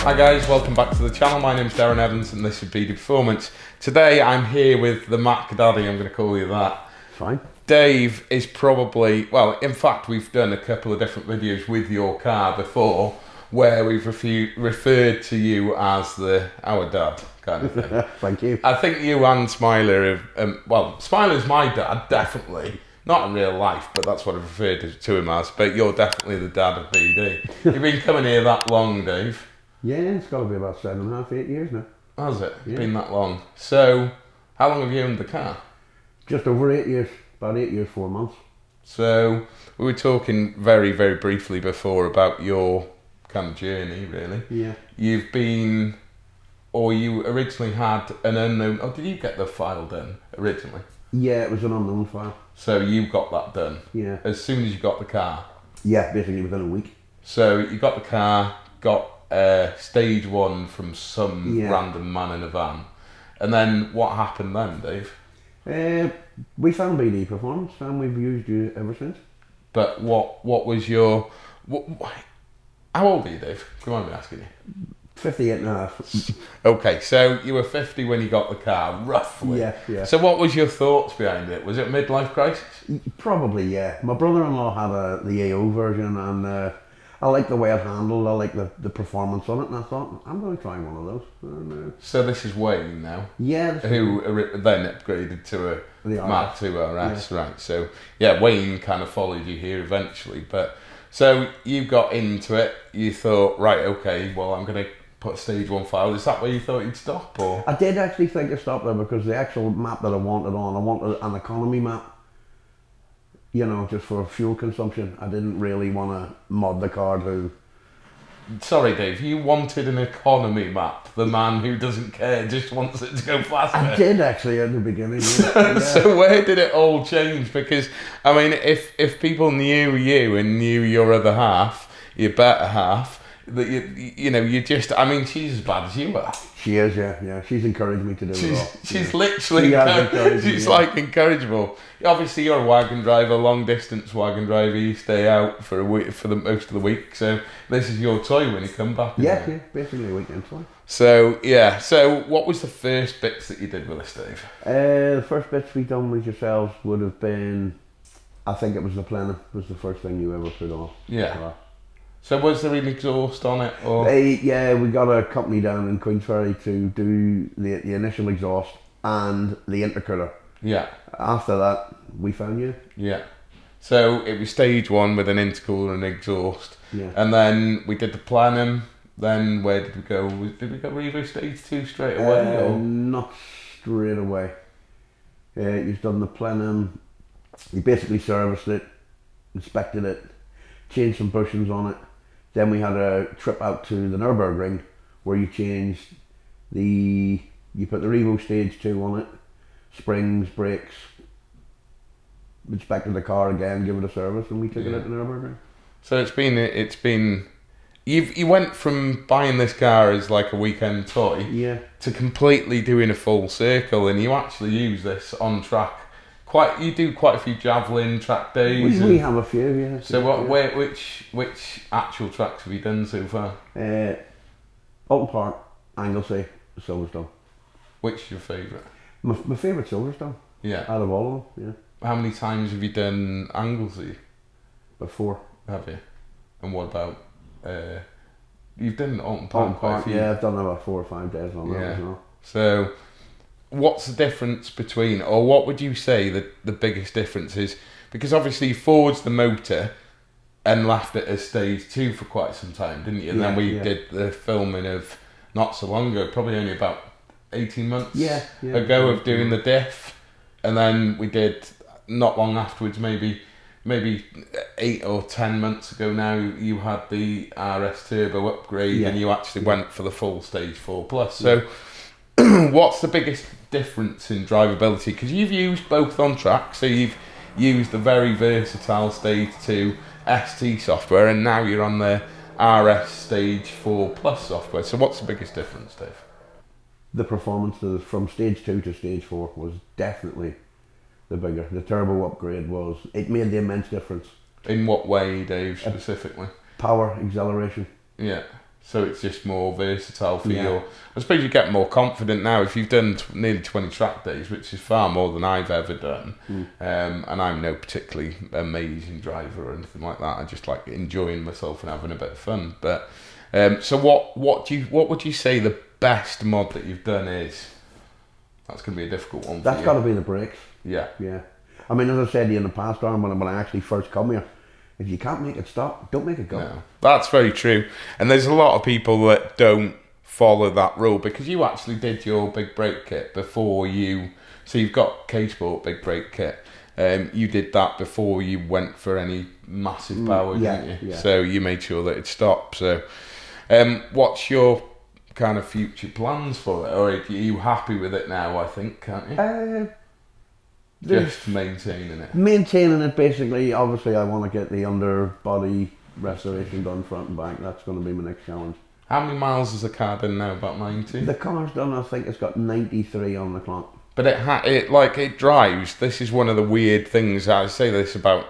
Hi guys, welcome back to the channel. My name's Darren Evans and this is BD Performance. Today I'm here with the Mac Daddy, I'm going to call you that. Fine. Dave is probably, well, in fact we've done a couple of different videos with your car before where we've referred to you as our dad kind of thing. Thank you. I think you and Smiler have, well, Smiler's my dad, definitely. Not in real life, but that's what I've referred to him as. But you're definitely the dad of BD. You've been coming here that long, Dave. Yeah, it's got to be about 7.5, 8 years now. Has it? Yeah. Been that long? So, how long have you owned the car? Just over 8 years. About 8 years, 4 months. So, we were talking very, very briefly before about your kind of journey, really. Yeah. You've been, or you originally had an unknown, oh, did you get the file done originally? Yeah, it was an unknown file. So you got that done? Yeah. As soon as you got the car? Yeah, basically within a week. So you got the car, got stage 1 from some random man in a van. And then what happened then, Dave? We found BD Performance and we've used you ever since. But what was your... how old are you, Dave? Come on, me asking you. 58.5. Okay, so you were 50 when you got the car, roughly. Yeah. So what was your thoughts behind it? Was it midlife crisis? Probably, yeah. My brother-in-law had the AO version and I liked the way it handled, I liked the performance on it, and I thought, I'm going to try one of those. And, so this is Wayne now? Yeah. Who then upgraded to a Mark II RS, yeah. Right. So, yeah, Wayne kind of followed you here eventually. But so you got into it, you thought, right, okay, well, I'm going to put a stage 1 file. Is that where you thought you'd stop? Or I did actually think of stop there because the actual map that I wanted an economy map. You know, just for fuel consumption. I didn't really want to mod the car to... Sorry, Dave, you wanted an economy map. The man who doesn't care just wants it to go faster. I did actually at the beginning. Yeah. So where did it all change? Because, I mean, if people knew you and knew your other half, your better half, that you know, you just, I mean, she's as bad as you are. She is, yeah. She's encouraged me to do it all. She's literally, she's like encourageable. Obviously, you're a wagon driver, long distance wagon driver. You stay out for a week, for the most of the week. So this is your toy when you come back. Yeah, basically a weekend toy. So yeah, so what was the first bits that you did with this, Dave? The first bits we done with yourselves would have been, I think it was the plenum was the first thing you ever put on. Yeah. So was there an exhaust on it? Or? Yeah, we got a company down in Queensferry to do the initial exhaust and the intercooler. Yeah. After that, we found you. Yeah. So it was stage 1 with an intercooler and exhaust. Yeah. And then we did the plenum. Then where did we go? Did we go Revo stage 2 straight away? Or? Not straight away. You've done the plenum. You basically serviced it, inspected it, changed some bushings on it. Then we had a trip out to the Nürburgring where you changed you put the Revo stage 2 on it, springs, brakes, inspected the car again, give it a service, and we took it out to Nürburgring. So it's been, you went from buying this car as like a weekend toy to completely doing a full circle, and you actually use this on track. You do quite a few javelin track days. We have a few, yeah. So which actual tracks have you done so far? Alton Park, Anglesey, Silverstone. Which is your favourite? My favourite Silverstone. Yeah. Out of all of them, yeah. How many times have you done Anglesey? Before. Have you? And what about you've done Alton Park quite a few? Yeah, I've done about 4 or 5 days on that as well. So what's the difference between, or what would you say the biggest difference is? Because obviously you forged the motor and left it as stage 2 for quite some time, didn't you? And then we did the filming of not so long ago, probably only about 18 months ago of doing the diff. And then we did not long afterwards, maybe 8 or 10 months ago now, you had the RS Turbo upgrade and you actually went for the full stage 4 plus. So what's the biggest difference in drivability? Because you've used both on track, so you've used the very versatile stage 2 ST software, and now you're on the RS stage 4 plus software. So what's the biggest difference, Dave? The performance from stage 2 to stage 4 was definitely the bigger. The turbo upgrade it made the immense difference. In what way, Dave, specifically? Power, acceleration. Yeah. So it's just more versatile for you. I suppose you get more confident now if you've done nearly 20 track days, which is far more than I've ever done. And I'm no particularly amazing driver or anything like that. I just like enjoying myself and having a bit of fun. But so what would you say the best mod that you've done is? That's going to be a difficult one. That's got to be the brakes. Yeah. I mean, as I said to you in the past, Aaron, when I actually first come here, if you can't make it stop, don't make it go. No, that's very true. And there's a lot of people that don't follow that rule, because you actually did your big brake kit before you... So you've got K-Sport big brake kit. You did that before you went for any massive power, didn't you? Yeah. So you made sure that it stopped. So what's your kind of future plans for it? Or are you happy with it now, I think, can't you? Just maintaining it. Maintaining it, basically. Obviously, I want to get the underbody restoration done front and back. That's going to be my next challenge. How many miles has the car done now? About 90? The car's done, I think it's got 93 on the clock. But it drives. This is one of the weird things. I say this about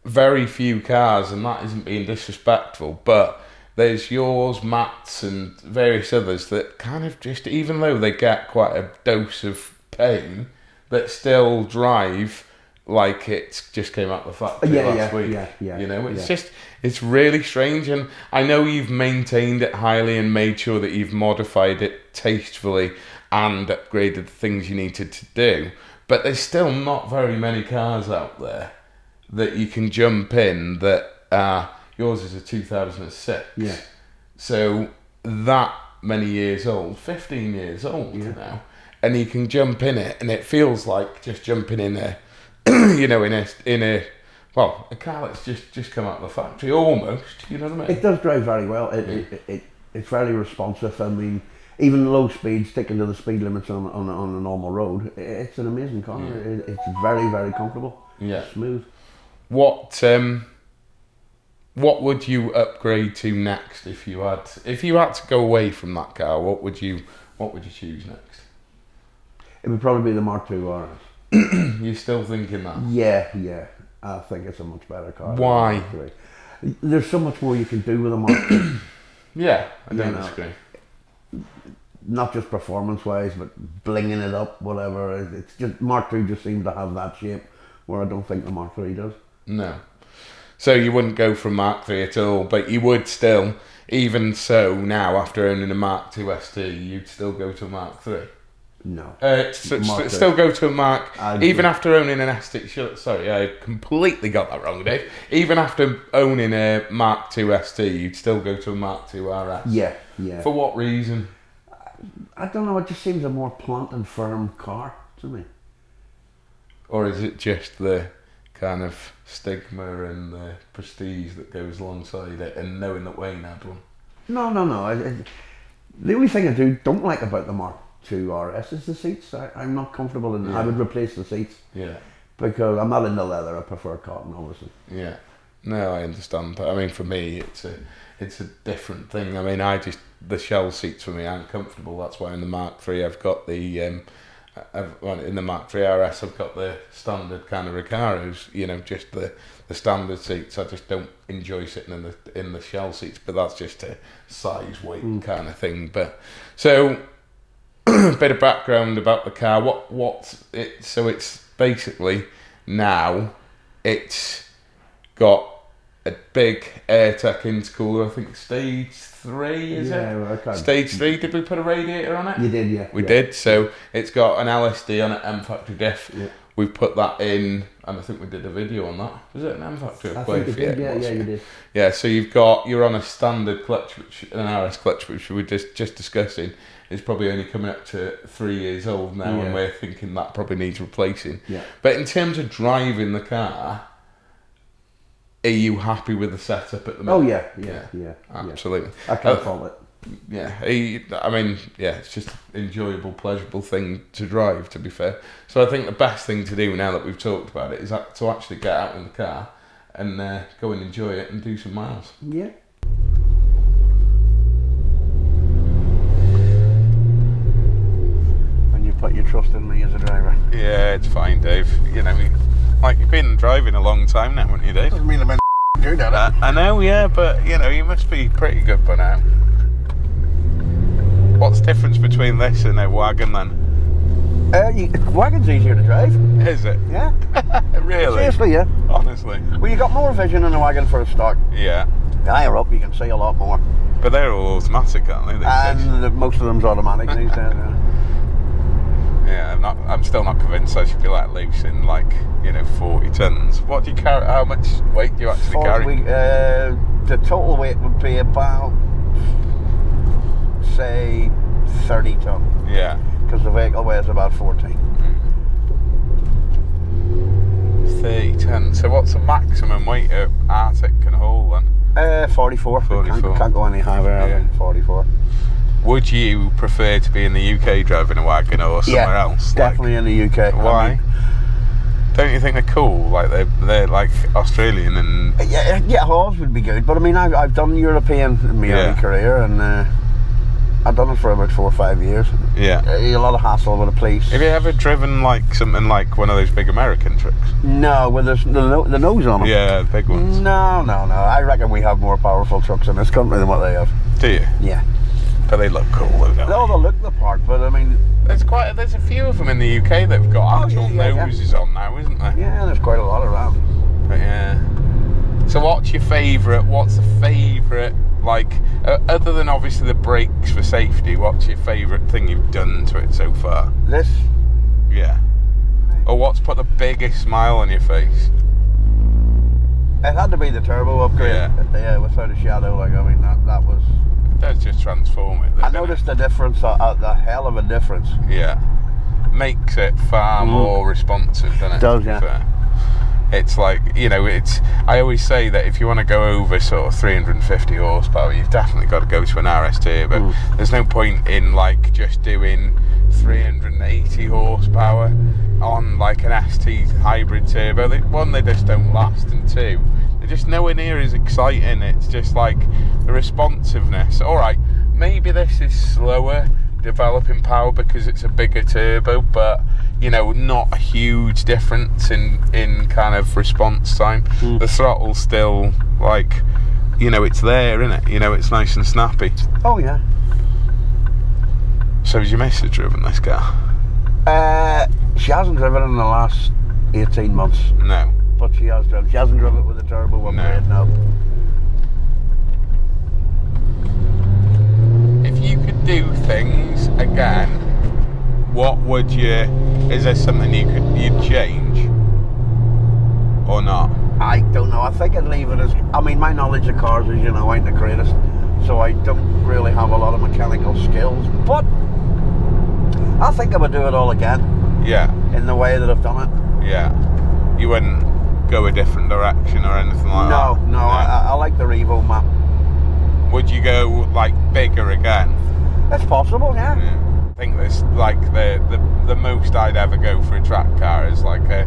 very few cars, and that isn't being disrespectful, but there's yours, Matt's, and various others that kind of just, even though they get quite a dose of pain, that still drive like it just came out the factory last week. You know, it's just, it's really strange. And I know you've maintained it highly and made sure that you've modified it tastefully and upgraded the things you needed to do. But there's still not very many cars out there that you can jump in that, yours is a 2006. Yeah. So that many years old, 15 years old now. And you can jump in it, and it feels like just jumping in a, you know, in a a car that's just come out of the factory almost. You know what I mean? It does drive very well. It's very responsive. I mean, even low speed, sticking to the speed limits on a normal road, it's an amazing car. It's very, very comfortable. Yeah, smooth. What would you upgrade to next if you had to go away from that car? What would you choose next? It would probably be the Mark II RS. You're still thinking that? Yeah. I think it's a much better car. Why? There's so much more you can do with a Mark II. Yeah, I don't disagree. Not just performance-wise, but blinging it up, whatever. It's just Mark II just seems to have that shape, where I don't think the Mark III does. No. So you wouldn't go for Mark III at all, but you would still, even so now, after owning a Mark II ST, you'd still go to a Mark III? No. Still go to a Mark, even after owning an ST, sorry, I completely got that wrong, Dave. Even after owning a Mark II ST, you'd still go to a Mark II RS? Yeah. For what reason? I don't know, it just seems a more plant and firm car to me. Or is it just the kind of stigma and the prestige that goes alongside it, and knowing that Wayne had one? No. The only thing I don't like about the Mark II RS is the seats. I'm not comfortable in them. I would replace the seats. Yeah. Because I'm not into leather, I prefer cotton, obviously. Yeah. No, I understand. But I mean, for me, it's a different thing. I mean, the shell seats for me aren't comfortable. That's why in the Mark III I've got the in the Mark III RS I've got the standard kind of Recaros, you know, just the standard seats. I just don't enjoy sitting in the shell seats, but that's just a size, weight kind of thing. But so a bit of background about the car. So it's basically now it's got a big AirTech intercooler, I think stage 3 is it? Stage 3, did we put a radiator on it? You did, yeah. We did, so it's got an LSD on it, M Factory diff. Yeah. We've put that in, and I think we did a video on that. Was it an M Factory? I think it did, you did. Yeah, so you're on a standard clutch, an RS clutch, which we were just discussing, is probably only coming up to 3 years old now, and we're thinking that probably needs replacing. Yeah. But in terms of driving the car, are you happy with the setup at the moment? Oh yeah, absolutely. I can't fault it. Yeah, I mean, it's just an enjoyable, pleasurable thing to drive, to be fair. So I think the best thing to do now that we've talked about it is to actually get out in the car and go and enjoy it and do some miles. Yeah. When you put your trust in me as a driver. Yeah, it's fine, Dave. You know, like, you've been driving a long time now, haven't you, Dave? Doesn't mean I'm good at it. I know, yeah, but, you know, you must be pretty good by now. What's the difference between this and a wagon then? Wagon's easier to drive. Is it? Yeah. Really? Seriously, yeah. Honestly. Well, you got more vision in a wagon for a start. Yeah. The higher up, you can see a lot more. But they're all automatic, aren't they? And most of them's automatic these days. Yeah, I'm still not convinced I should be let loose in 40 tons. What do you carry? How much weight do you actually carry? The total weight would be about, say, 30 ton. Yeah. Because the vehicle weighs about 14. 30 tons. So what's the maximum weight a Arctic can hold then? 44. 44. Can't go any higher than 44. Would you prefer to be in the UK driving a wagon or somewhere else? Definitely in the UK. Why? Don't you think they're cool? Like they're like Australian and yeah, Halls would be good. But I mean, I've done European in my early career, and I've done it for about 4 or 5 years. Yeah. A lot of hassle with the police. Have you ever driven something like one of those big American trucks? No, with the nose on them. Yeah, the big ones. No. I reckon we have more powerful trucks in this country than what they have. Do you? Yeah. But they look cool, though, don't they look the part, but I mean... There's a few of them in the UK that have got actual noses on now, isn't there? Yeah, there's quite a lot around. But yeah. So what's your favourite? What's the favourite, other than obviously the brakes for safety, what's your favourite thing you've done to it so far? This? Yeah. Or what's put the biggest smile on your face? It had to be the turbo upgrade. Yeah, without a shadow. That was... It does just transform it. I noticed the difference, the hell of a difference. Yeah. Makes it far more responsive, doesn't it? It does, yeah. It's I always say that if you want to go over sort of 350 horsepower, you've definitely got to go to an RS turbo. There's no point in just doing 380 horsepower on an ST hybrid turbo. One, they just don't last, and two, they're just nowhere near as exciting. It's just the responsiveness. Alright, maybe this is slower developing power because it's a bigger turbo, but not a huge difference in kind of response time. The throttle's still it's there, isn't it? It's nice and snappy. Oh yeah. So has your missus driven this car? She hasn't driven in the last 18 months. No. But she has driven. She hasn't driven it with a turbo upgrade, no. If you could do things again, what would you... Is there something you'd change? Or not? I don't know. I think I'd leave it as... I mean, my knowledge of cars, as you know, ain't the greatest. So I don't really have a lot of mechanical skills. But I think I would do it all again. Yeah. In the way that I've done it. Yeah. You wouldn't go a different direction or anything like that? No. I like the Revo map. Would you go bigger again? It's possible, yeah. I think this the most I'd ever go for a track car is either a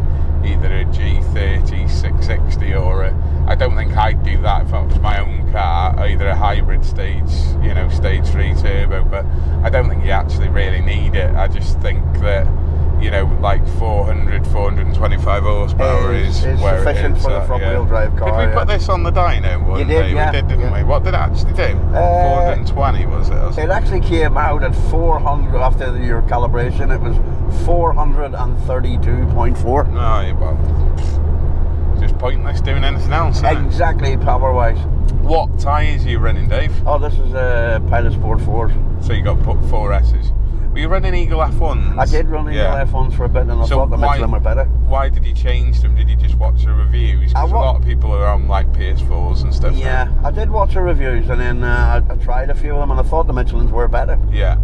G30 660 or I don't think I'd do that if it was my own car, either a hybrid stage 3 turbo, but I don't think you actually really need it. I just think that 425 horsepower is where sufficient it is, for the front wheel drive car. Did we put this on the dyno one day? Yeah. We did, didn't we? What did it actually do? 420 was it? It actually came out at 400 after your calibration. It was 432.4. No, well, just pointless doing anything else. Exactly, power wise. What tyres are you running, Dave? Oh, this is a Pilot Sport 4. So you got put 4S's. Were you running Eagle F1s? I did run Eagle F1s for a bit, and I thought the Michelin were better. Why did you change them? Did you just watch the reviews? Because a lot of people are on PS4s and stuff. Yeah, I did watch the reviews, and then I tried a few of them, and I thought the Michelins were better. Yeah.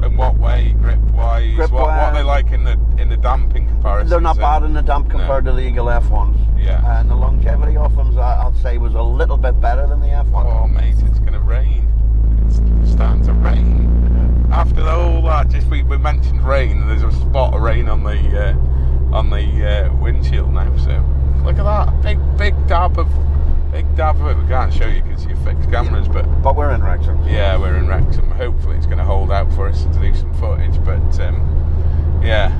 In what way? Grip-wise? What are they like in the damping comparison? They're not bad in the damp compared to the Eagle F1s. Yeah. And the longevity of them, I'd say, was a little bit better than the F1. Oh, mate, it's going to rain. It's starting to rain. After all that, we mentioned rain. There's a spot of rain on the windshield now. So look at that, big dab of it. We can't show you because you fixed cameras, but we're in Wrexham. Yeah, we're in Wrexham. Hopefully, it's going to hold out for us to do some footage. But yeah.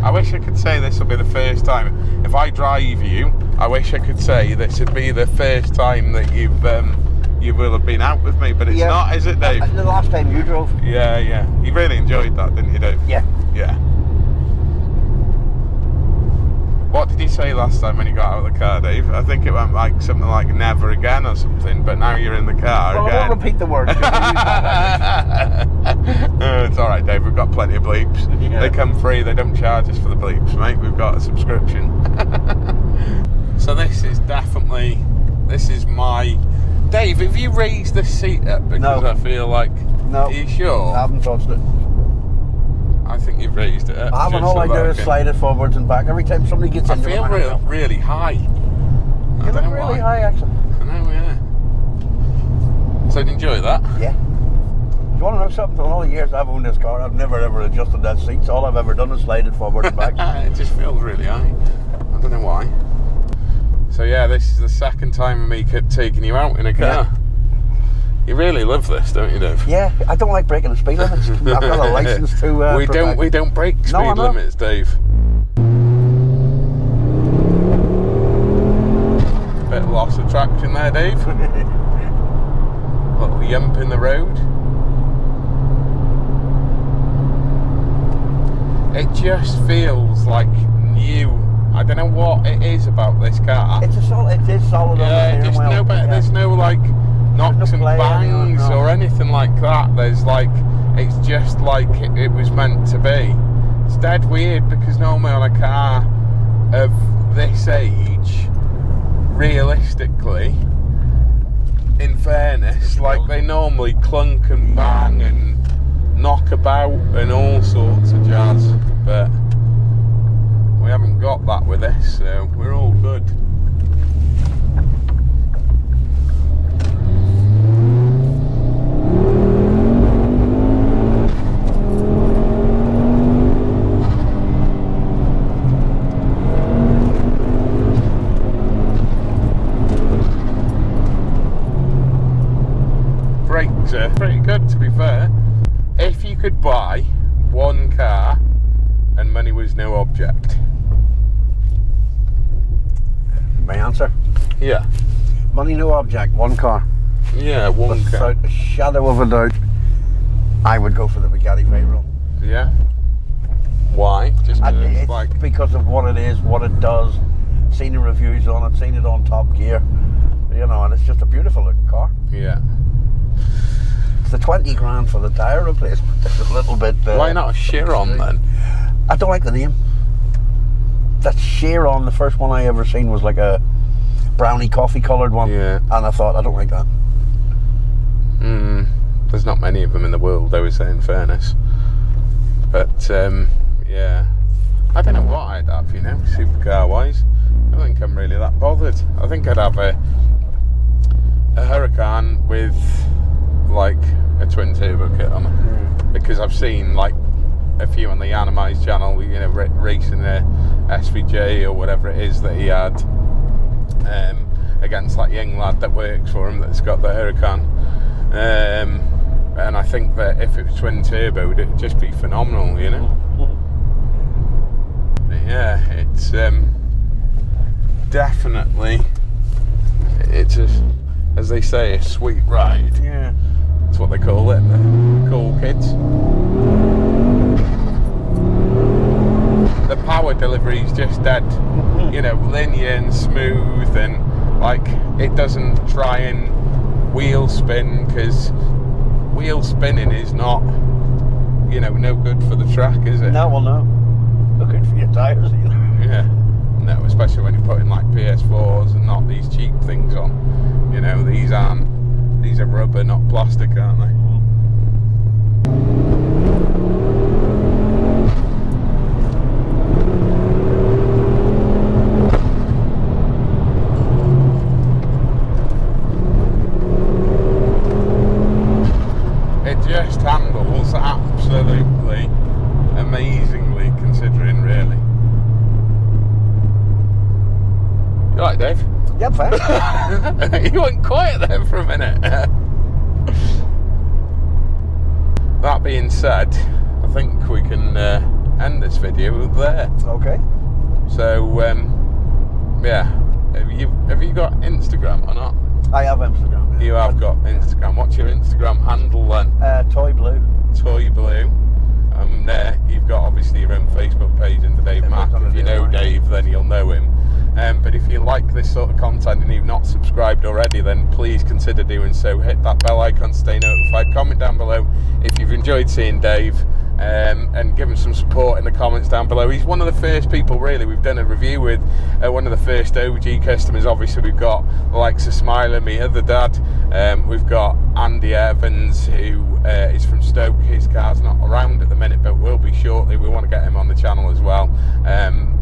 I wish I could say this will be the first time. If I drive you I wish I could say this would be the first time that you will have been out with me, but it's not, is it, Dave? The last time you drove. Yeah. You really enjoyed that, didn't you, Dave? Yeah. What did you say last time when you got out of the car, Dave? I think it went like something like never again or something, but now you're in the car again. I won't repeat the words. It's alright, Dave, we've got plenty of bleeps. Yeah. They come free, they don't charge us for the bleeps, mate. We've got a subscription. So this is my... Dave, have you raised the seat up? Because I feel like... No. Are you sure? I haven't touched it. I think you've raised it up. I haven't. All I do is slide it forwards and back every time somebody gets in. I feel really high. You look really high, actually. I know, yeah. So did you enjoy that? Yeah. You want to know something? For all the years I've owned this car, I've never ever adjusted that seat. So all I've ever done is slide it forward and back. It just feels really high. I don't know why. So yeah, this is the second time of me taking you out in a car. Yeah. You really love this, don't you, Dave? Yeah, I don't like breaking the speed limits. I've got a license to. We don't break speed limits, Dave. Bit of loss of traction there, Dave. Little yump in the road. It just feels like new. I don't know what it is about this car. It is solid. Yeah, just there's no like knocks and bangs or anything like that. There's like, it's just like it was meant to be. It's dead weird because normally on a car of this age, realistically, in fairness, like they normally clunk and bang and knock about and all sorts of jazz, but we haven't got that with this, so we're all good. Brakes are pretty good, to be fair. If you could buy one car and money was no object. My answer? Yeah. Money no object, one car. Yeah, one car. Without a shadow of a doubt, I would go for the 𝗙𝗵𝐵 𝘍𝘢. Yeah? Why? Just it's like because of what it is, what it does. Seen the reviews on it, seen it on Top Gear, you know, and it's just a beautiful looking car. Yeah. It's the 20 grand for the tyre replacement. It's a little bit... Why not a Chiron then? I don't like the name. That Chiron, the first one I ever seen was like a brownie coffee coloured one. Yeah. And I thought, I don't like that. There's not many of them in the world, I would say, in fairness. But, yeah. I don't know what I'd have, you know, supercar wise. I don't think I'm really that bothered. I think I'd have a Huracan with like a twin turbo kit on it, because I've seen like a few on the 𝘎𝑚𝑖's channel, you know, racing the SVJ or whatever it is that he had against that young lad that works for him that's got the Huracan, and I think that if it was twin turbo it'd just be phenomenal, you know. But yeah, it's definitely, it's a, as they say, a sweet ride. Yeah. That's what they call it, the cool kids. The power delivery is just dead, you know, linear and smooth, and like it doesn't try and wheel spin, because wheel spinning is not, you know, no good for the track, is it? No, well, no. Not good for your tyres either. Yeah. No, especially when you're putting like PS4s and not these cheap things on. You know, these are rubber, not plastic, aren't they? It just handles absolutely amazingly, considering, really. You alright, Dave? Yep, fine. You went quiet there for a minute. That being said, I think we can end this video there. Okay. So, yeah, Have you got Instagram or not? I have Instagram. Yeah. You have got Instagram. What's your Instagram handle then? Toy Blue. Toy Blue. You've got obviously your own Facebook page under Dave Mack. If you know Dave, then you'll know him. But if you like this sort of content and you've not subscribed already, then please consider doing so. Hit that bell icon to stay notified. Comment down below if you've enjoyed seeing Dave, and give him some support in the comments down below. He's one of the first people really we've done a review with, one of the first OG customers. Obviously we've got the likes of 𝘠𝘂, my other dad. We've got Andy Evans, who is from Stoke. His car's not around at the minute, but will be shortly. We want to get him on the channel as well. And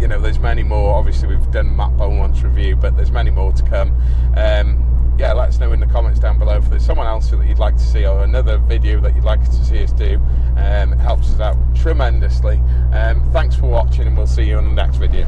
you know, there's many more. Obviously we've done Matt Beaumont's review, but there's many more to come. Yeah, let us know in the comments down below if there's someone else that you'd like to see, or another video that you'd like to see us do. It helps us out tremendously. Thanks for watching, and we'll see you on the next video.